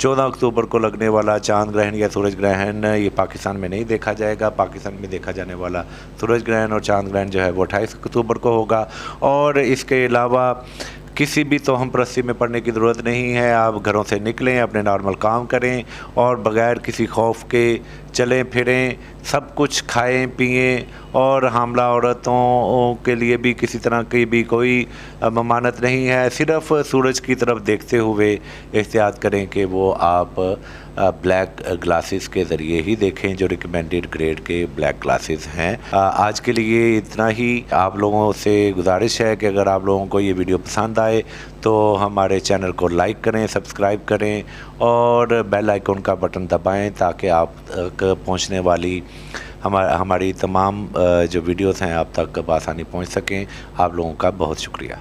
14 अक्टूबर को लगने वाला चांद ग्रहण या सूरज ग्रहण ये पाकिस्तान में नहीं देखा जाएगा। पाकिस्तान में देखा जाने वाला सूरज ग्रहण और चांद ग्रहण जो है वो 28 अक्टूबर को होगा। और इसके अलावा किसी भी तोहम परस्ती में पड़ने की ज़रूरत नहीं है। आप घरों से निकलें, अपने नॉर्मल काम करें और बग़ैर किसी खौफ के चलें फिरें, सब कुछ खाएं पिएं। और हामला औरतों के लिए भी किसी तरह की भी कोई ममानत नहीं है। सिर्फ़ सूरज की तरफ देखते हुए एहतियात करें कि वो आप ब्लैक ग्लासेस के ज़रिए ही देखें, जो रिकमेंडेड ग्रेड के ब्लैक ग्लासेस हैं। आज के लिए इतना ही। आप लोगों से गुजारिश है कि अगर आप लोगों को ये वीडियो पसंद आए तो हमारे चैनल को लाइक करें, सब्सक्राइब करें और बेल आइकन का बटन दबाएं ताकि आप तक पहुंचने वाली हमारी तमाम जो वीडियोस हैं आप तक बआसानी पहुंच सकें। आप लोगों का बहुत शुक्रिया।